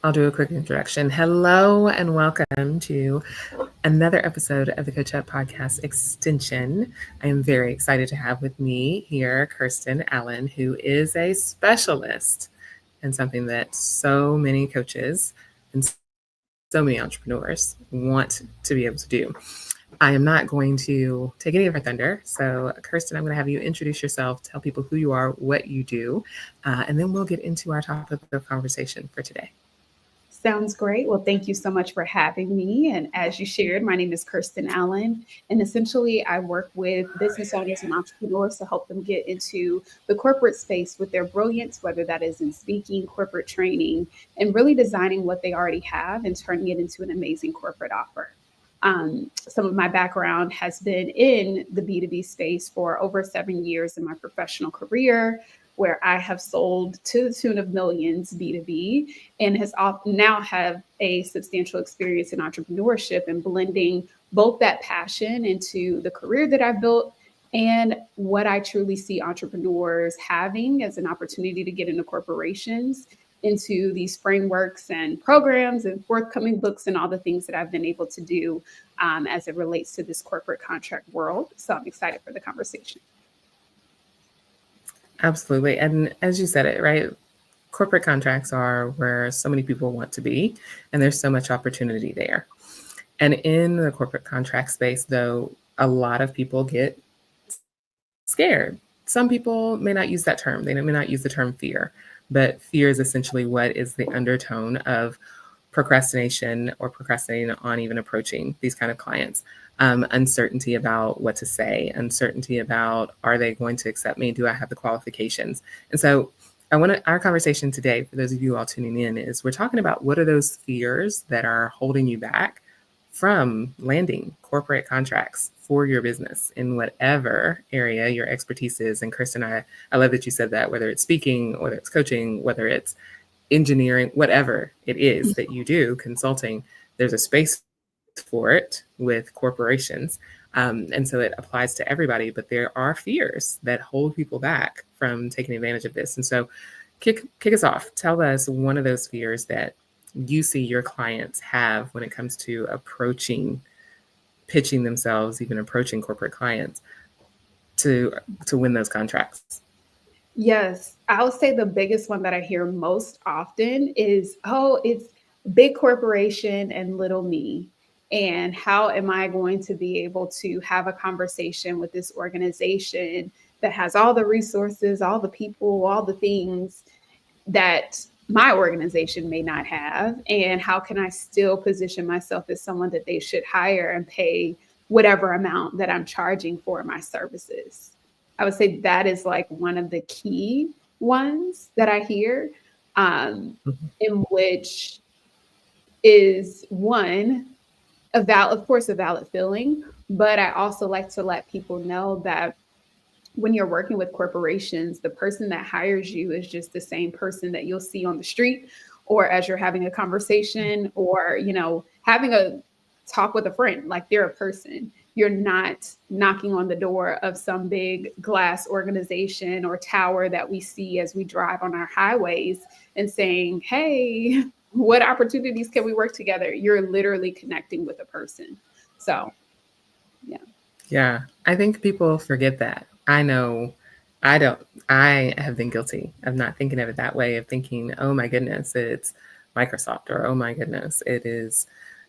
I'll do a quick introduction. Hello and welcome to another episode of the Coach Up Podcast Extension. I am very excited to have with me here Kirstyn Allen, who is a specialist in something that so many coaches and so many entrepreneurs want to be able to do. I am not going to take any of her thunder. So, Kirstyn, I'm going to have you introduce yourself, tell people who you are, what you do, and then we'll get into our topic of conversation for today. Sounds great. Well, thank you so much for having me. And as you shared, my name is Kirstyn Allen. And essentially, I work with business owners and entrepreneurs to help them get into the corporate space with their brilliance, whether that is in speaking, corporate training, and really designing what they already have and turning it into an amazing corporate offer. Some of my background has been in the B2B space for over 7 years in my professional career, where I have sold to the tune of millions B2B and now have a substantial experience in entrepreneurship and blending both that passion into the career that I've built and what I truly see entrepreneurs having as an opportunity to get into corporations, into these frameworks and programs and forthcoming books and all the things that I've been able to do as it relates to this corporate contract world. So I'm excited for the conversation. Absolutely. And as you said it, right? Corporate contracts are where so many people want to be, and there's so much opportunity there. And in the corporate contract space, though, a lot of people get scared. Some people may not use that term. They may not use the term fear, but fear is essentially what is the undertone of procrastination or procrastinating on even approaching these kind of clients. Uncertainty about what to say, uncertainty about, are they going to accept me? Do I have the qualifications? And so our conversation today, for those of you all tuning in, is we're talking about what are those fears that are holding you back from landing corporate contracts for your business in whatever area your expertise is. And Kirstyn, I love that you said that, whether it's speaking, whether it's coaching, whether it's engineering, whatever it is that you do, consulting, there's a space for it with corporations. And so it applies to everybody, but there are fears that hold people back from taking advantage of this. And so kick us off. Tell us one of those fears that you see your clients have when it comes to pitching themselves, even approaching corporate clients to win those contracts. Yes, I would say the biggest one that I hear most often is, oh, it's big corporation and little me. And how am I going to be able to have a conversation with this organization that has all the resources, all the people, all the things that my organization may not have? And how can I still position myself as someone that they should hire and pay whatever amount that I'm charging for my services? I would say that is like one of the key ones that I hear, in which is one, of course, a valid feeling. But I also like to let people know that when you're working with corporations, the person that hires you is just the same person that you'll see on the street, or as you're having a conversation, or, having a talk with a friend. Like, they're a person. You're not knocking on the door of some big glass organization or tower that we see as we drive on our highways and saying, hey, what opportunities can we work together? You're literally connecting with a person. So, yeah. Yeah, I think people forget that. I know I have been guilty of not thinking of it that way, of thinking, oh my goodness, it's Microsoft, or oh my goodness, it is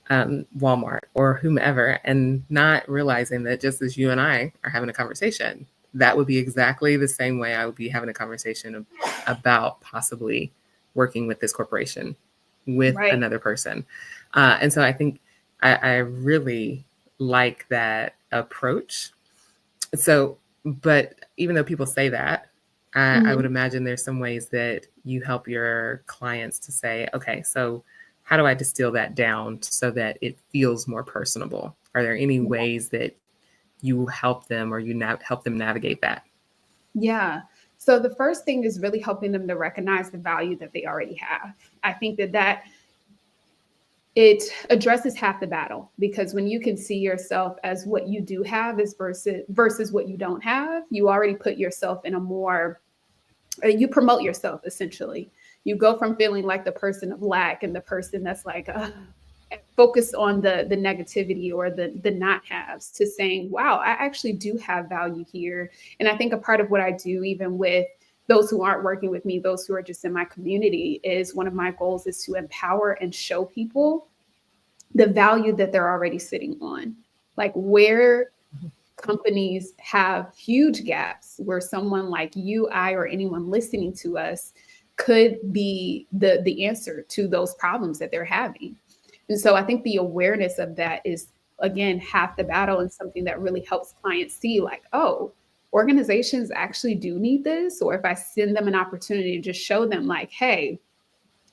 Walmart or whomever, and not realizing that just as you and I are having a conversation, that would be exactly the same way I would be having a conversation about possibly working with this corporation with another person. And so I think I really like that approach. So, but even though people say that, I would imagine there's some ways that you help your clients to say, okay, so how do I distill that down so that it feels more personable? Are there any ways that you help them, or you help them navigate that? Yeah. So the first thing is really helping them to recognize the value that they already have. I think that it addresses half the battle, because when you can see yourself as what you do have is versus what you don't have, you already put yourself in a more, you promote yourself essentially. You go from feeling like the person of lack and the person that's like, focused on the negativity or the not haves, to saying, wow, I actually do have value here. And I think a part of what I do, even with those who aren't working with me, those who are just in my community, is one of my goals is to empower and show people the value that they're already sitting on. Like, where companies have huge gaps, where someone like you, I, or anyone listening to us could be the answer to those problems that they're having. And so I think the awareness of that is, again, half the battle, and something that really helps clients see, like, oh, organizations actually do need this. Or if I send them an opportunity to just show them, like, hey,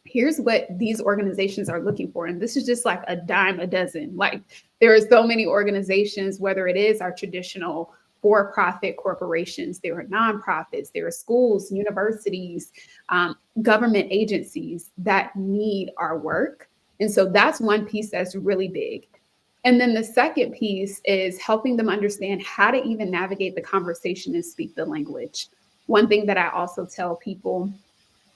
here's what these organizations are looking for. And this is just like a dime a dozen. Like, there are so many organizations, whether it is our traditional for-profit corporations, there are nonprofits, there are schools, universities, government agencies that need our work. And so that's one piece that's really big. And then the second piece is helping them understand how to even navigate the conversation and speak the language. One thing that I also tell people,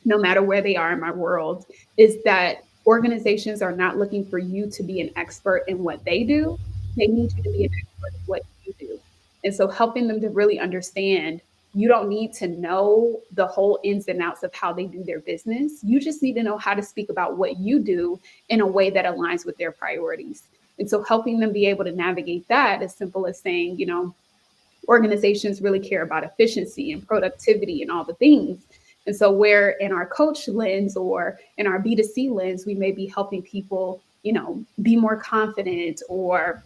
no matter where they are in my world, is that organizations are not looking for you to be an expert in what they do. They need you to be an expert in what you do. And so helping them to really understand, you don't need to know the whole ins and outs of how they do their business. You just need to know how to speak about what you do in a way that aligns with their priorities. And so helping them be able to navigate that, as simple as saying, organizations really care about efficiency and productivity and all the things. And so, where in our coach lens or in our B2C lens, we may be helping people, be more confident, or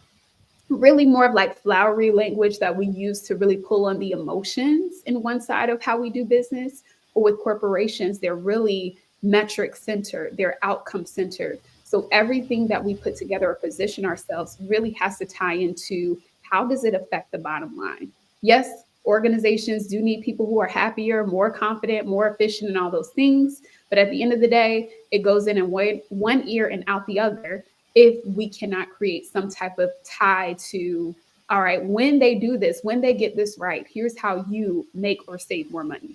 really more of like flowery language that we use to really pull on the emotions in one side of how we do business. But with corporations, they're really metric centered, they're outcome centered. So everything that we put together or position ourselves really has to tie into, how does it affect the bottom line? Yes, organizations do need people who are happier, more confident, more efficient, and all those things. But at the end of the day, it goes in and one ear and out the other, if we cannot create some type of tie to, all right, when they do this, when they get this right, here's how you make or save more money.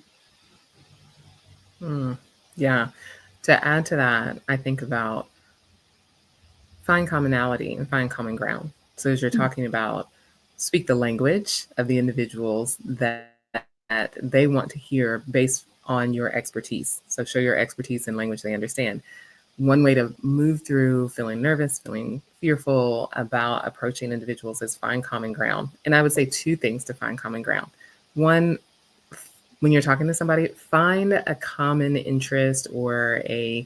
Yeah. To add to that, I think about find commonality and find common ground. So as you're talking about, speak the language of the individuals that they want to hear based on your expertise. So show your expertise in language they understand. One way to move through feeling nervous, feeling fearful about approaching individuals is find common ground. And I would say two things to find common ground. One, when you're talking to somebody, find a common interest or a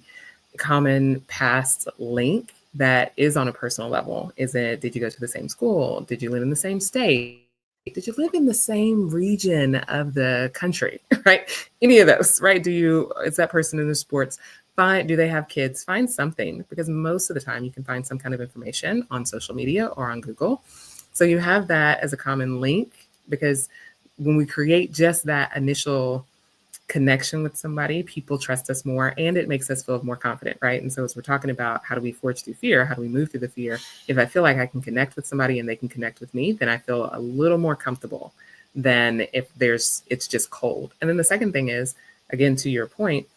common past link that is on a personal level. Is it, did you go to the same school? Did you live in the same state? Did you live in the same region of the country, right? Any of those, right? Is that person in the sports? Do they have kids? Find something, because most of the time you can find some kind of information on social media or on Google. So you have that as a common link, because when we create just that initial connection with somebody, people trust us more, and it makes us feel more confident, right? And so as we're talking about how do we forge through fear, how do we move through the fear, if I feel like I can connect with somebody and they can connect with me, then I feel a little more comfortable than if it's just cold. And then the second thing is, again, to your point,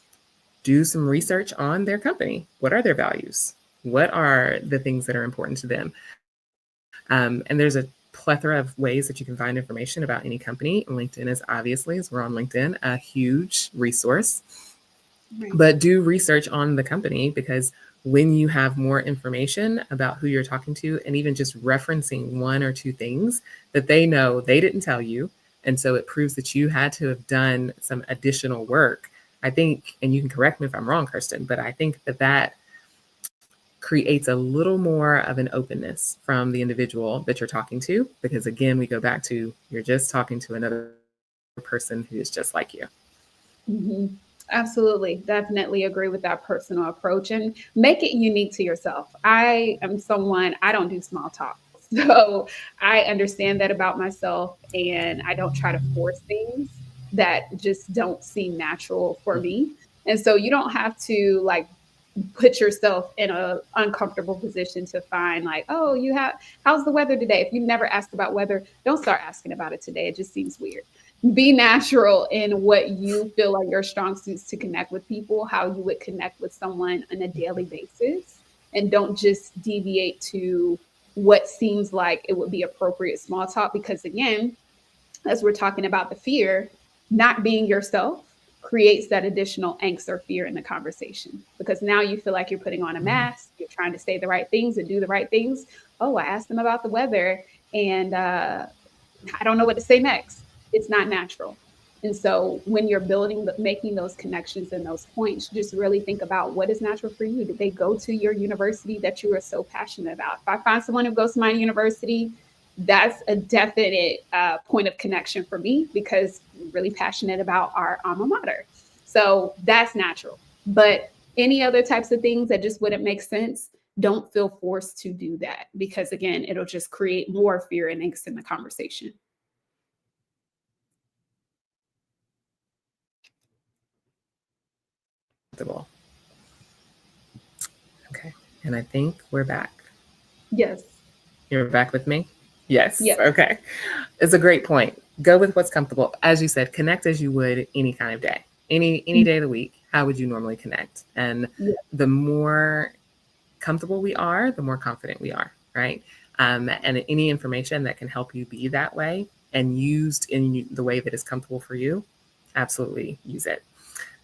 do some research on their company. What are their values? What are the things that are important to them? And there's a plethora of ways that you can find information about any company. LinkedIn is obviously, as we're on LinkedIn, a huge resource. Right. But do research on the company, because when you have more information about who you're talking to, and even just referencing one or two things that they know they didn't tell you, and so it proves that you had to have done some additional work, I think, and you can correct me if I'm wrong, Kirstyn, but I think that creates a little more of an openness from the individual that you're talking to, because again, we go back to, you're just talking to another person who is just like you. Mm-hmm. Absolutely. Definitely agree with that personal approach, and make it unique to yourself. I am someone, I don't do small talk. So I understand that about myself, and I don't try to force things that just don't seem natural for me. And so you don't have to like put yourself in a uncomfortable position to find, like, oh, how's the weather today? If you've never asked about weather, don't start asking about it today. It just seems weird. Be natural in what you feel like your strong suits to connect with people, how you would connect with someone on a daily basis, and don't just deviate to what seems like it would be appropriate small talk. Because again, as we're talking about the fear, not being yourself creates that additional angst or fear in the conversation, because now you feel like you're putting on a mask, you're trying to say the right things and do the right things. Oh, I asked them about the weather, and I don't know what to say next. It's not natural. And so when you're building, making those connections and those points, just really think about what is natural for you. Did they go to your university that you are so passionate about? If I find someone who goes to my university, that's a definite point of connection for me, because I'm really passionate about our alma mater. So that's natural. But any other types of things that just wouldn't make sense, don't feel forced to do that, because again, it'll just create more fear and angst in the conversation. Comfortable. Okay. And I think we're back. Yes. You're back with me? Yes. Yes. Okay. It's a great point. Go with what's comfortable. As you said, connect as you would any kind of day. Any day of the week, how would you normally connect? And Yeah. the more comfortable we are, the more confident we are, right? And any information that can help you be that way and used in the way that is comfortable for you, absolutely use it.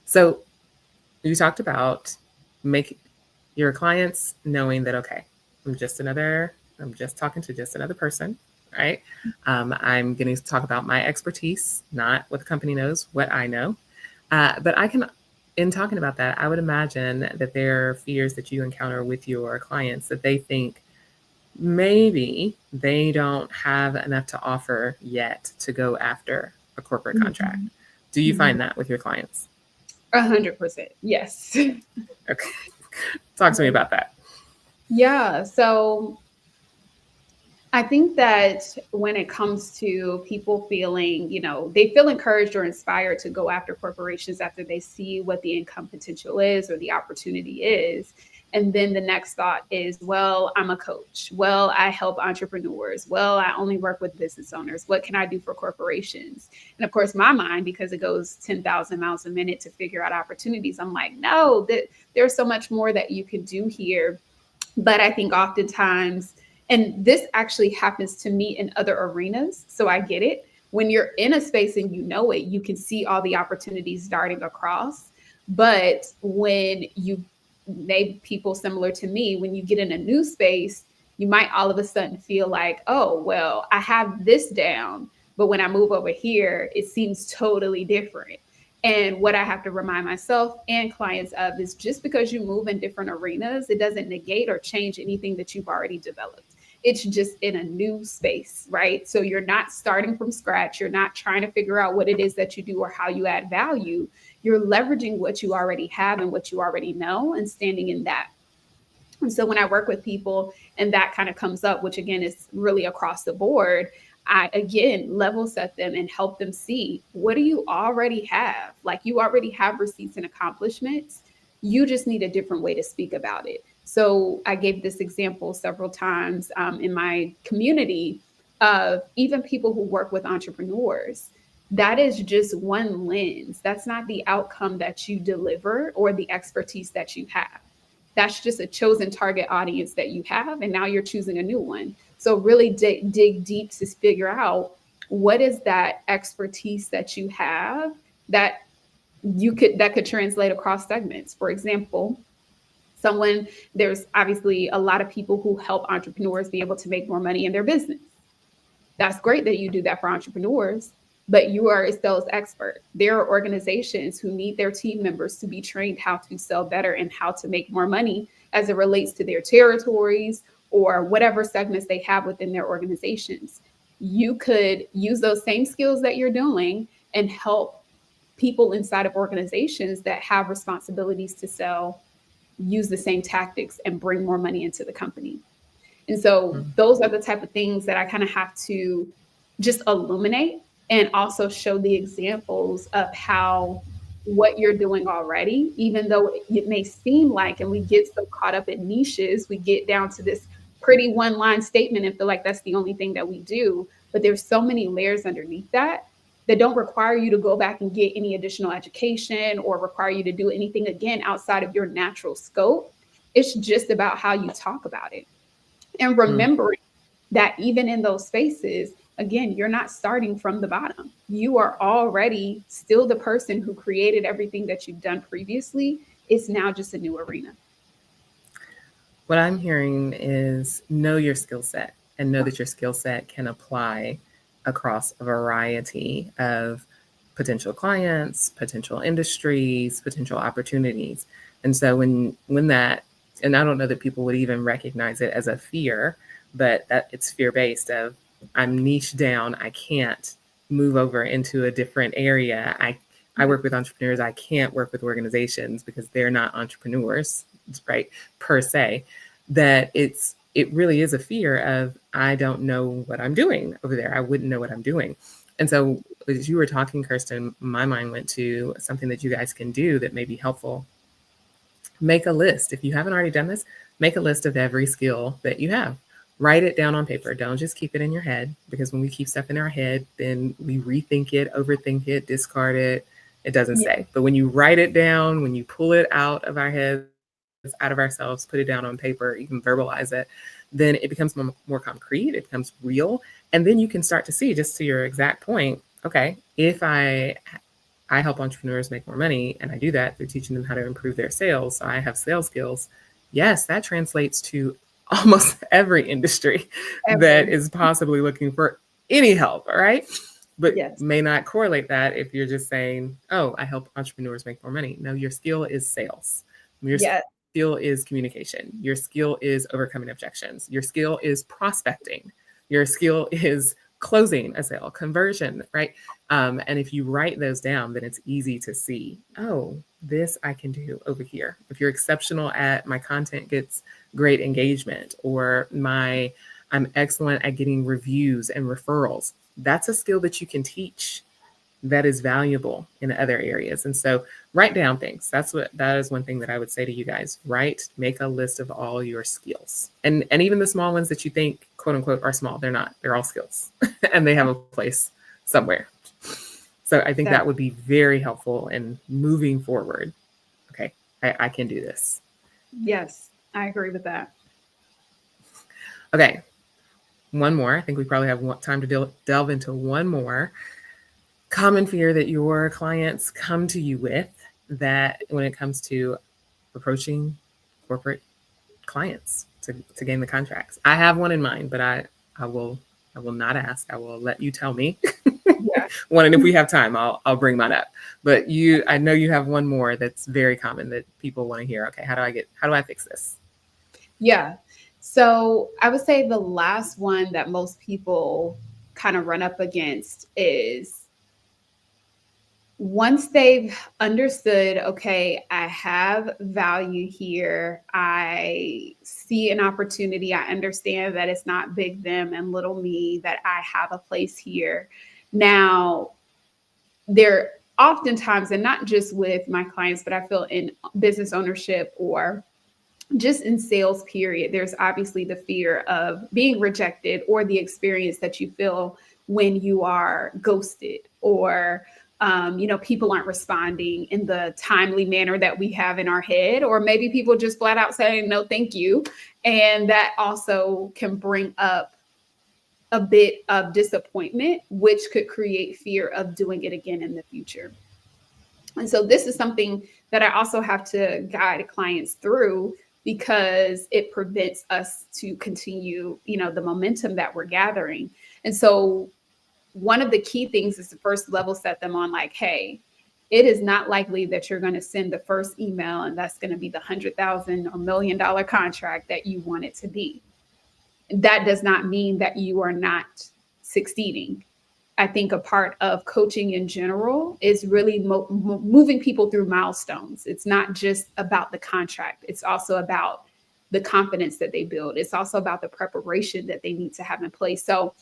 So you talked about make your clients knowing that, okay, I'm just talking to just another person, right? I'm going to talk about my expertise, not what the company knows, what I know. But I can, in talking about that, I would imagine that there are fears that you encounter with your clients that they think maybe they don't have enough to offer yet to go after a corporate contract. Mhm. Do you Mhm. find that with your clients? 100%. Yes. Okay. Talk to me about that. Yeah. So I think that when it comes to people feeling, they feel encouraged or inspired to go after corporations after they see what the income potential is or the opportunity is. And then the next thought is, well, I'm a coach. Well, I help entrepreneurs. Well, I only work with business owners. What can I do for corporations? And of course, my mind, because it goes 10,000 miles a minute to figure out opportunities, I'm like, no, there's so much more that you can do here. But I think oftentimes, and this actually happens to me in other arenas, so I get it. When you're in a space and you know it, you can see all the opportunities darting across. But when you, maybe people similar to me, when you get in a new space, you might all of a sudden feel like, oh, well, I have this down, but when I move over here, it seems totally different. And what I have to remind myself and clients of is, just because you move in different arenas, it doesn't negate or change anything that you've already developed. It's just in a new space, right? So you're not starting from scratch. You're not trying to figure out what it is that you do or how you add value. You're leveraging what you already have and what you already know and standing in that. And so when I work with people and that kind of comes up, which again is really across the board, I again level set them and help them see, what do you already have? Like, you already have receipts and accomplishments. You just need a different way to speak about it. So I gave this example several times in my community of even people who work with entrepreneurs. That is just one lens. That's not the outcome that you deliver or the expertise that you have. That's just a chosen target audience that you have, and now you're choosing a new one. So really dig deep to figure out, what is that expertise that you have that that could translate across segments. For example, someone there's obviously a lot of people who help entrepreneurs be able to make more money in their business. That's great that you do that for entrepreneurs, but you are a sales expert. There are organizations who need their team members to be trained how to sell better and how to make more money as it relates to their territories or whatever segments they have within their organizations. You could use those same skills that you're doing and help people inside of organizations that have responsibilities to sell use the same tactics and bring more money into the company. And so Mm-hmm. those are the type of things that I kind of have to just illuminate and also show the examples of how what you're doing already, even though it may seem like, and we get so caught up in niches, we get down to this pretty one line statement and feel like that's the only thing that we do. But there's so many layers underneath that. that don't require you to go back and get any additional education or require you to do anything again outside of your natural scope. It's just about how you talk about it. And Mm. remembering that even in those spaces, again, you're not starting from the bottom. You are already still the person who created everything that you've done previously. It's now just a new arena. What I'm hearing is know your skill set and know that your skill set can apply across a variety of potential clients, potential industries, potential opportunities. And so when that, and I don't know that people would even recognize it as a fear, but that it's fear based of I'm niche down, I can't move over into a different area. I Yeah. work with entrepreneurs, I can't work with organizations because they're not entrepreneurs, right? Per se, that it really is a fear of I don't know what I'm doing over there. I wouldn't know what I'm doing. And so as you were talking, Kirstyn, my mind went to something that you guys can do that may be helpful. Make a list. If you haven't already done this, make a list of every skill that you have. Write it down on paper. Don't just keep it in your head, because when we keep stuff in our head, then we rethink it, overthink it, discard it. It doesn't Yeah. stay. But when you write it down, when you pull it out of our heads, out of ourselves, put it down on paper, you can verbalize it, then it becomes more concrete, it becomes real. And then you can start to see, just to your exact point, okay, if I help entrepreneurs make more money, and I do that through teaching them how to improve their sales. So I have sales skills. Yes, that translates to almost every industry that Every. is possibly looking for any help, all right? But Yes. may not correlate that if you're just saying, oh, I help entrepreneurs make more money. No, your skill is sales. Your Yes. skill is communication. Your skill is overcoming objections. Your skill is prospecting. Your skill is closing a sale, conversion, right? And if you write those down, then it's easy to see, oh, this I can do over here. If you're exceptional at my content gets great engagement, or I'm excellent at getting reviews and referrals, that's a skill that you can teach that is valuable in other areas. And so write down things. That is one thing that I would say to you guys. Write, make a list of all your skills. And even the small ones that you think, quote unquote, are small, they're not. They're all skills and they have a place somewhere. So I think That, that would be very helpful in moving forward. Okay, I can do this. yes, I agree with that. Okay, one more. I think we probably have time to delve into one more common fear that your clients come to you with, that when it comes to approaching corporate clients to gain the contracts. I have one in mind, but I will I will not ask. I will let you tell me Yeah. one, and if we have time, I'll bring mine up. But I know you have one more that's very common that people want to hear. Okay, how do I fix this? Yeah. So I would say the last one that most people kind of run up against is once they've understood, okay, I have value here, I see an opportunity, I understand that it's not big them and little me, that I have a place here. Now, there oftentimes, and not just with my clients, but I feel in business ownership or just in sales period, there's obviously the fear of being rejected or the experience that you feel when you are ghosted or people aren't responding in the timely manner that we have in our head, or maybe people just flat out saying no thank you, and that also can bring up a bit of disappointment, which could create fear of doing it again in the future. And so this is something that I also have to guide clients through, because it prevents us to continue, the momentum that we're gathering. And so one of the key things is to first level set them on, like, hey, it is not likely that you're going to send the first email and that's going to be the 100,000 or $1 million contract that you want it to be. That does not mean that you are not succeeding. I think a part of coaching in general is really moving people through milestones. It's not just about the contract, it's also about the confidence that they build. It's also about the preparation that they need to have in place. So,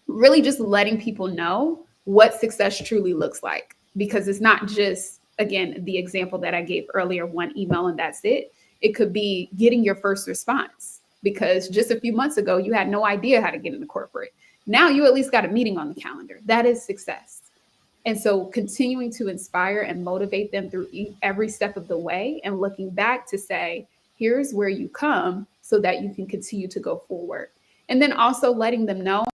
really just letting people know what success truly looks like, because it's not just, again, the example that I gave earlier, one email and that's it. It could be getting your first response, because just a few months ago, you had no idea how to get into corporate. Now you at least got a meeting on the calendar. That is success. And so continuing to inspire and motivate them through every step of the way and looking back to say, here's where you come so that you can continue to go forward. And then also letting them know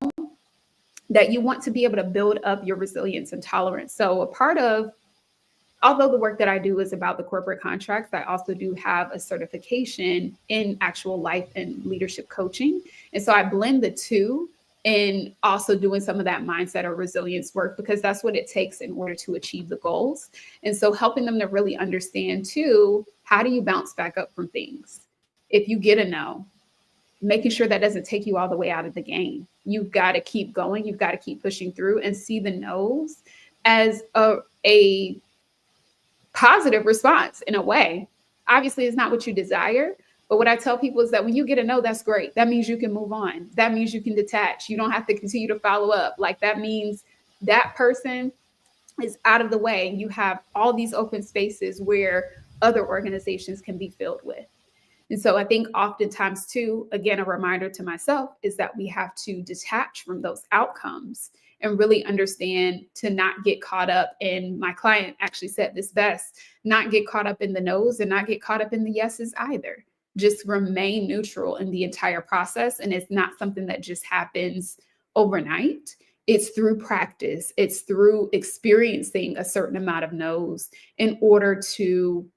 that you want to be able to build up your resilience and tolerance. So, a part of, although the work that I do is about the corporate contracts, I also do have a certification in actual life and leadership coaching. And so I blend the two and also doing some of that mindset or resilience work because that's what it takes in order to achieve the goals. And so helping them to really understand too, how do you bounce back up from things? If you get a no, making sure that doesn't take you all the way out of the game. You've got to keep going. You've got to keep pushing through and see the no's as a positive response in a way. Obviously, it's not what you desire. But what I tell people is that when you get a no, that's great. That means you can move on. That means you can detach. You don't have to continue to follow up. Like that means that person is out of the way. You have all these open spaces where other organizations can be filled with. And so I think oftentimes, too, again, a reminder to myself is that we have to detach from those outcomes and really understand to not get caught up in, my client actually said this best, not get caught up in the no's and not get caught up in the yeses either. Just remain neutral in the entire process. And it's not something that just happens overnight. It's through practice. It's through experiencing a certain amount of no's in order to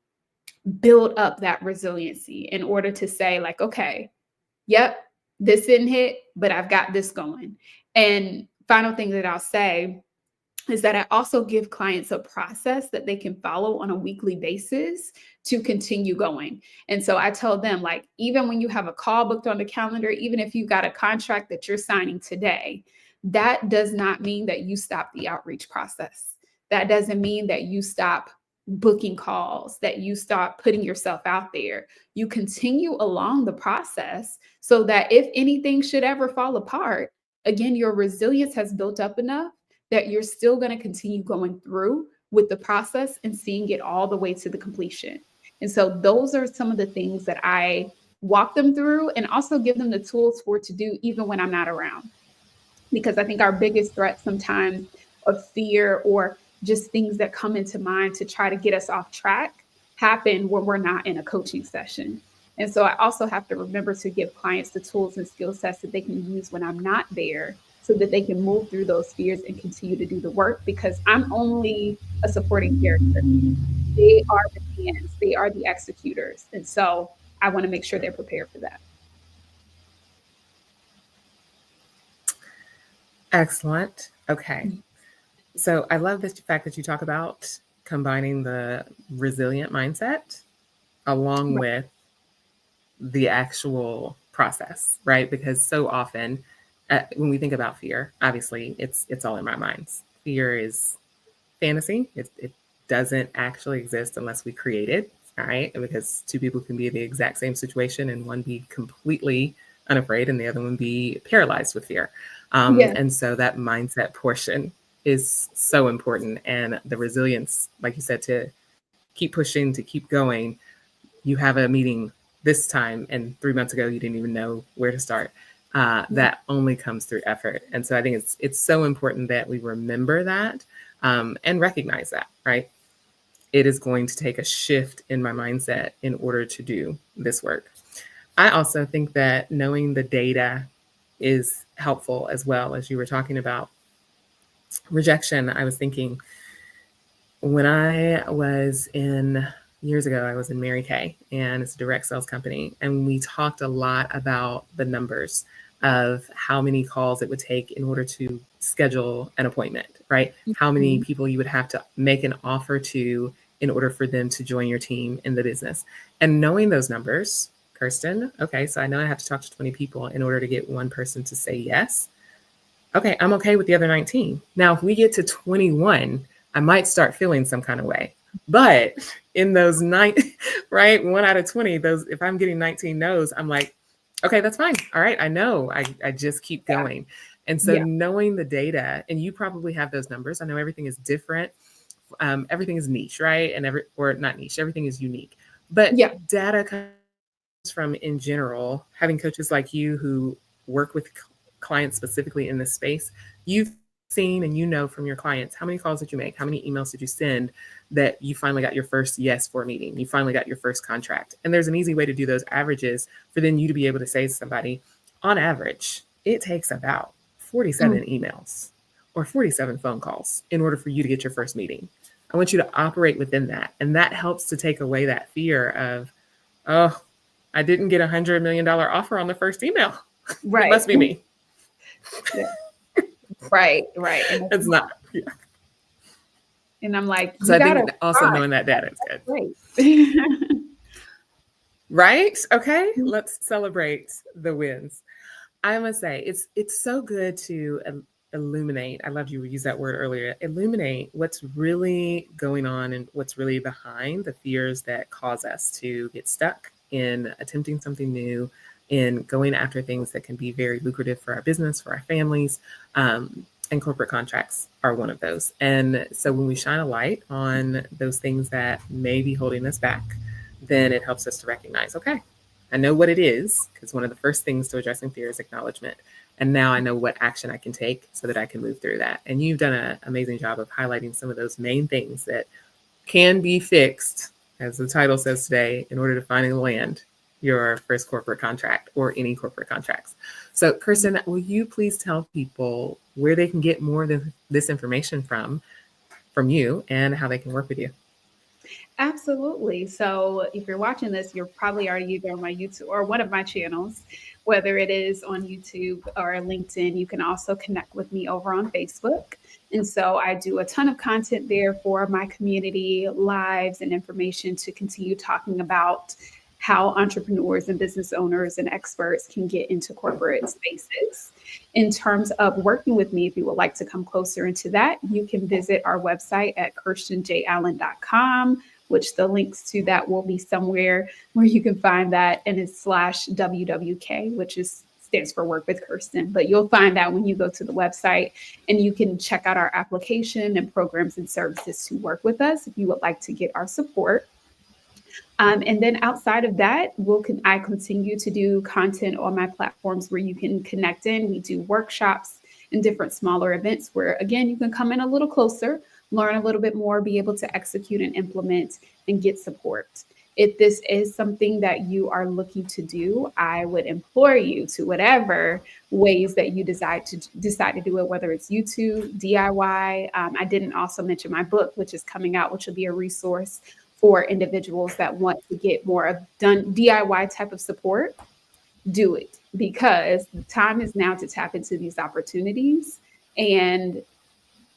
build up that resiliency, in order to say like, okay, yep, this didn't hit, but I've got this going. And final thing that I'll say is that I also give clients a process that they can follow on a weekly basis to continue going. And so I tell them, like, even when you have a call booked on the calendar, even if you got a contract that you're signing today, that does not mean that you stop the outreach process. That doesn't mean that you stop booking calls, that you stop putting yourself out there. You continue along the process so that if anything should ever fall apart, again, your resilience has built up enough that you're still going to continue going through with the process and seeing it all the way to the completion. And so those are some of the things that I walk them through and also give them the tools for to do even when I'm not around. Because I think our biggest threat sometimes of fear or just things that come into mind to try to get us off track happen when we're not in a coaching session. And so I also have to remember to give clients the tools and skill sets that they can use when I'm not there so that they can move through those fears and continue to do the work because I'm only a supporting character. They are the hands, they are the executors. And so I want to make sure they're prepared for that. Excellent. Okay. So I love this fact that you talk about combining the resilient mindset along with the actual process, right? Because so often when we think about fear, obviously it's all in our minds. Fear is fantasy. It doesn't actually exist unless we create it, all right? Because two people can be in the exact same situation and one be completely unafraid and the other one be paralyzed with fear. And so that mindset portion is so important. And the resilience, like you said, to keep pushing, to keep going. You have a meeting this time and 3 months ago, you didn't even know where to start. That only comes through effort. And so I think it's so important that we remember that and recognize that, right? It is going to take a shift in my mindset in order to do this work. I also think that knowing the data is helpful as well. As you were talking about rejection, I was thinking when I was years ago, I was in Mary Kay, and it's a direct sales company. And we talked a lot about the numbers of how many calls it would take in order to schedule an appointment, right? How many people you would have to make an offer to in order for them to join your team in the business. And knowing those numbers, Kirstyn, okay, so I know I have to talk to 20 people in order to get one person to say yes. Okay, I'm okay with the other 19. Now, if we get to 21, I might start feeling some kind of way. But in those 9, right, 1 out of 20, those, if I'm getting 19 no's, I'm like, okay, that's fine. All right, I know. I just keep going. And so knowing the data, and you probably have those numbers. I know everything is different. Everything is niche, right? Or not niche, everything is unique. But data comes from, in general, having coaches like you who work with clients specifically in this space, you've seen and you know from your clients, how many calls did you make? How many emails did you send that you finally got your first yes for a meeting? You finally got your first contract. And there's an easy way to do those averages for then you to be able to say to somebody, on average, it takes about 47 emails or 47 phone calls in order for you to get your first meeting. I want you to operate within that. And that helps to take away that fear of, oh, I didn't get $100 million offer on the first email. It Right. must be me. Yeah. Right. And It's not. Yeah. And I'm like, So you I gotta think also try. knowing that data is good. Great. Right? Okay. Let's celebrate the wins. I must say it's so good to illuminate. I loved you use that word earlier. Illuminate what's really going on and what's really behind the fears that cause us to get stuck in attempting something new, in going after things that can be very lucrative for our business, for our families. And corporate contracts are one of those. And so when we shine a light on those things that may be holding us back, then it helps us to recognize, okay, I know what it is, because one of the first things to addressing fear is acknowledgement. And now I know what action I can take so that I can move through that. And you've done an amazing job of highlighting some of those main things that can be fixed, as the title says today, in order to finally land your first corporate contract or any corporate contracts. So, Kirstyn, will you please tell people where they can get more of this information from you and how they can work with you? Absolutely. So if you're watching this, you're probably already either on my YouTube or one of my channels, whether it is on YouTube or LinkedIn. You can also connect with me over on Facebook. And so I do a ton of content there for my community, lives, and information to continue talking about how entrepreneurs and business owners and experts can get into corporate spaces. In terms of working with me, if you would like to come closer into that, you can visit our website at kirstynjallen.com, which the links to that will be somewhere where you can find that, and it's /WWK, which stands for Work with Kirstyn. But you'll find that when you go to the website, and you can check out our application and programs and services to work with us if you would like to get our support. And then outside of that, I continue to do content on my platforms where you can connect in. We do workshops and different smaller events where, again, you can come in a little closer, learn a little bit more, be able to execute and implement and get support. If this is something that you are looking to do, I would implore you to whatever ways that you decide to do it, whether it's YouTube, DIY. I didn't also mention my book, which is coming out, which will be a resource for individuals that want to get more of done DIY type of support. Do it, because the time is now to tap into these opportunities, and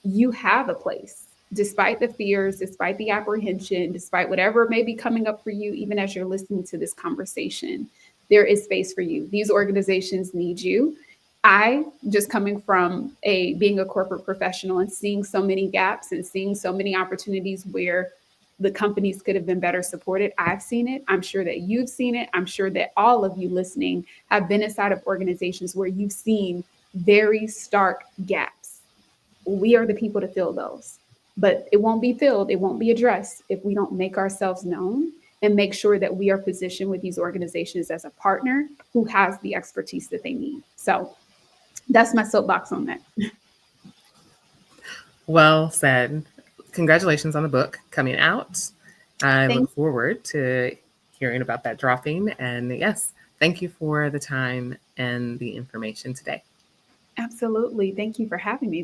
you have a place. Despite the fears, despite the apprehension, despite whatever may be coming up for you, even as you're listening to this conversation, there is space for you. These organizations need you. I, just coming from being a corporate professional and seeing so many gaps and seeing so many opportunities where the companies could have been better supported. I've seen it. I'm sure that you've seen it. I'm sure that all of you listening have been inside of organizations where you've seen very stark gaps. We are the people to fill those, but it won't be filled. It won't be addressed if we don't make ourselves known and make sure that we are positioned with these organizations as a partner who has the expertise that they need. So that's my soapbox on that. Well said. Congratulations on the book coming out. I Thank look forward to hearing about that dropping. And yes, thank you for the time and the information today. Absolutely. Thank you for having me.